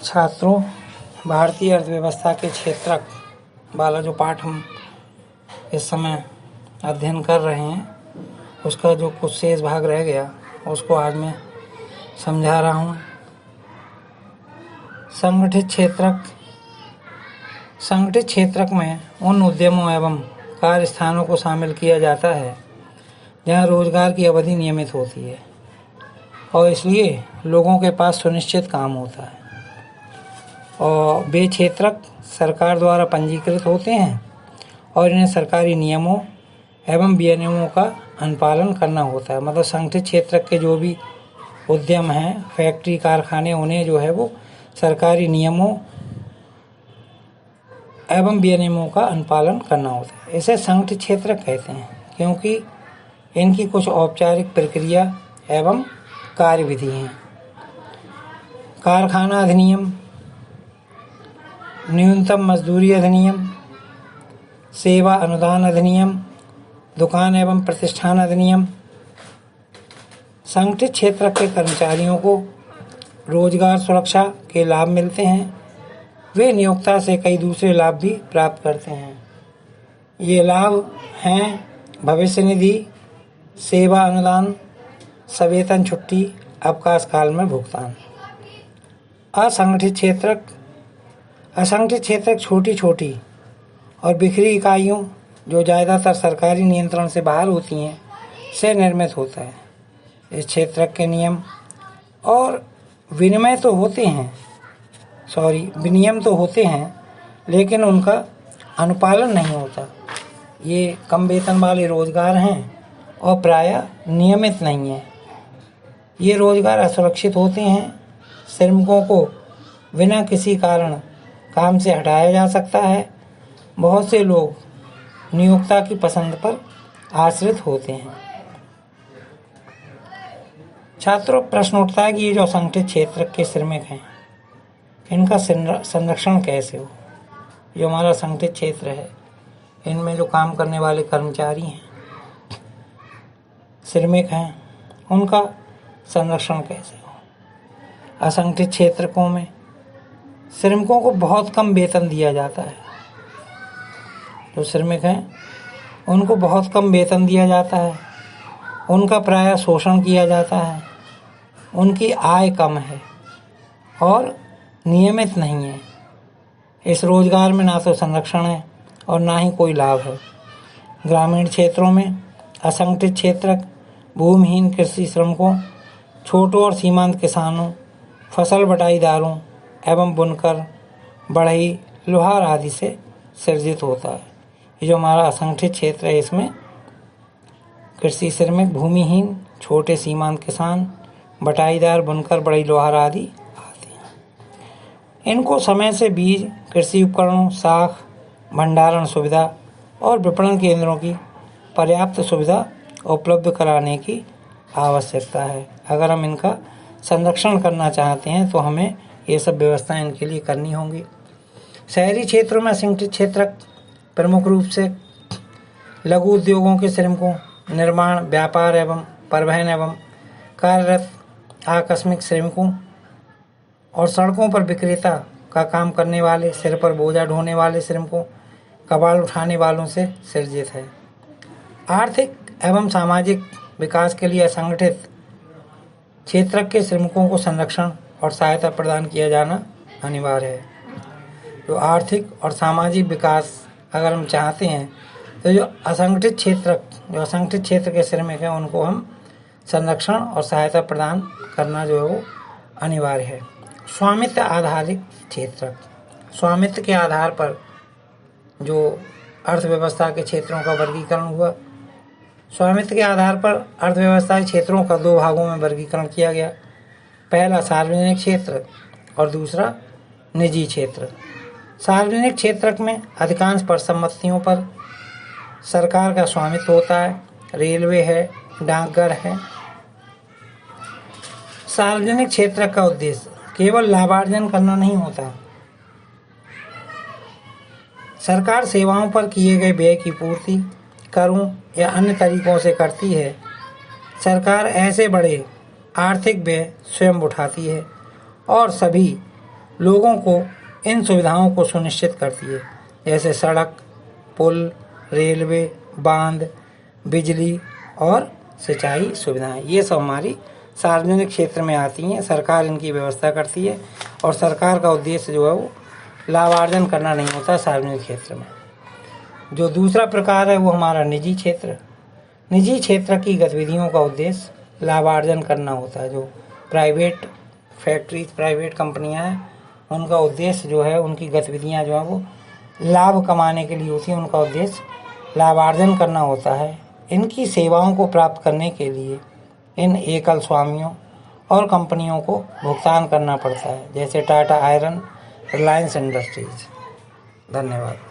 छात्रों, भारतीय अर्थव्यवस्था के क्षेत्रक वाला जो पाठ हम इस समय अध्ययन कर रहे हैं उसका जो कुछ शेष भाग रह गया उसको आज मैं समझा रहा हूँ। संगठित क्षेत्रक में उन उद्यमों एवं कार्य स्थानों को शामिल किया जाता है जहाँ रोजगार की अवधि नियमित होती है और इसलिए लोगों के पास सुनिश्चित काम होता है, और वे क्षेत्रक सरकार द्वारा पंजीकृत होते हैं और इन्हें सरकारी नियमों एवं विनियमों का अनुपालन करना होता है। मतलब संगठित क्षेत्र के जो भी उद्यम हैं, फैक्ट्री, कारखाने, उन्हें जो है वो सरकारी नियमों एवं विनियमों का अनुपालन करना होता है। इसे संगठित क्षेत्र कहते हैं क्योंकि इनकी कुछ औपचारिक प्रक्रिया एवं कार्यविधि हैं। कारखाना अधिनियम, न्यूनतम मजदूरी अधिनियम, सेवा अनुदान अधिनियम, दुकान एवं प्रतिष्ठान अधिनियम। संगठित क्षेत्र के कर्मचारियों को रोजगार सुरक्षा के लाभ मिलते हैं। वे नियोक्ता से कई दूसरे लाभ भी प्राप्त करते हैं। ये लाभ हैं भविष्य निधि, सेवा अनुदान, सवेतन छुट्टी, अवकाश काल में भुगतान। असंगठित क्षेत्रक छोटी छोटी और बिखरी इकाइयों जो ज़्यादातर सरकारी नियंत्रण से बाहर होती हैं से निर्मित होता है। इस क्षेत्रक के नियम और विनियम तो होते हैं लेकिन उनका अनुपालन नहीं होता। ये कम वेतन वाले रोजगार हैं और प्रायः नियमित नहीं है। ये रोजगार असुरक्षित होते हैं। श्रमिकों को बिना किसी कारण काम से हटाया जा सकता है। बहुत से लोग नियोक्ता की पसंद पर आश्रित होते हैं। छात्रों, प्रश्न उठता है कि ये जो असंगठित क्षेत्र के श्रमिक हैं इनका संरक्षण कैसे हो। जो हमारा संगठित क्षेत्र है इनमें जो काम करने वाले कर्मचारी हैं, श्रमिक हैं, उनका संरक्षण कैसे हो। असंगठित क्षेत्रकों में श्रमिकों को बहुत कम वेतन दिया जाता है। जो श्रमिक हैं उनको बहुत कम वेतन दिया जाता है। उनका प्रायः शोषण किया जाता है। उनकी आय कम है और नियमित नहीं है। इस रोजगार में ना तो संरक्षण है और ना ही कोई लाभ है। ग्रामीण क्षेत्रों में असंगठित क्षेत्रक भूमिहीन कृषि श्रमिकों, छोटों और सीमांत किसानों, फसल बटाईदारों एवं बुनकर, बढ़ई, लोहार आदि से सृजित होता है। ये जो हमारा असंगठित क्षेत्र है इसमें कृषि श्रमिक, भूमिहीन, छोटे सीमांत किसान, बटाईदार, बुनकर, बढ़ई, लोहार आदि आते हैं। इनको समय से बीज, कृषि उपकरणों, साख, भंडारण सुविधा और विपणन केंद्रों की पर्याप्त सुविधा उपलब्ध कराने की आवश्यकता है। अगर हम इनका संरक्षण करना चाहते हैं तो हमें ये सब व्यवस्थाएं इनके लिए करनी होंगी। शहरी क्षेत्रों में असंगठित क्षेत्रक प्रमुख रूप से लघु उद्योगों के श्रमिकों, निर्माण, व्यापार एवं परिवहन एवं कार्यरत आकस्मिक श्रमिकों और सड़कों पर विक्रेता का काम करने वाले, सिर पर बोझा ढोने वाले श्रमिकों, कबाड़ उठाने वालों से सृजित है। आर्थिक एवं सामाजिक विकास के लिए असंगठित क्षेत्रक के श्रमिकों को संरक्षण और सहायता प्रदान किया जाना अनिवार्य है। जो आर्थिक और सामाजिक विकास अगर हम चाहते हैं तो जो असंगठित क्षेत्र के श्रमिक हैं उनको हम संरक्षण और सहायता प्रदान करना जो है वो अनिवार्य है। स्वामित्व आधारित क्षेत्रक, स्वामित्व के आधार पर जो अर्थव्यवस्था के क्षेत्रों का वर्गीकरण हुआ। स्वामित्व के आधार पर अर्थव्यवस्था के क्षेत्रों का दो भागों में वर्गीकरण किया गया। पहला सार्वजनिक क्षेत्र और दूसरा निजी क्षेत्र। सार्वजनिक क्षेत्रक में अधिकांश परिसंपत्तियों पर सरकार का स्वामित्व होता है। रेलवे है, डाकघर है। सार्वजनिक क्षेत्रक का उद्देश्य केवल लाभार्जन करना नहीं होता। सरकार सेवाओं पर किए गए व्यय की पूर्ति करों या अन्य तरीकों से करती है। सरकार ऐसे बड़े आर्थिक व्यय स्वयं उठाती है और सभी लोगों को इन सुविधाओं को सुनिश्चित करती है, जैसे सड़क, पुल, रेलवे, बांध, बिजली और सिंचाई सुविधाएं। ये सब हमारी सार्वजनिक क्षेत्र में आती हैं। सरकार इनकी व्यवस्था करती है और सरकार का उद्देश्य जो है वो लाभार्जन करना नहीं होता सार्वजनिक क्षेत्र में। जो दूसरा प्रकार है वो हमारा निजी क्षेत्र। निजी क्षेत्र की गतिविधियों का उद्देश्य लाभार्जन करना होता है। जो प्राइवेट फैक्ट्रीज, प्राइवेट कंपनियां हैं, उनका उद्देश्य जो है, उनकी गतिविधियां जो है वो लाभ कमाने के लिए होती हैं। उनका उद्देश्य लाभार्जन करना होता है। इनकी सेवाओं को प्राप्त करने के लिए इन एकल स्वामियों और कंपनियों को भुगतान करना पड़ता है, जैसे टाटा आयरन, रिलायंस इंडस्ट्रीज। धन्यवाद।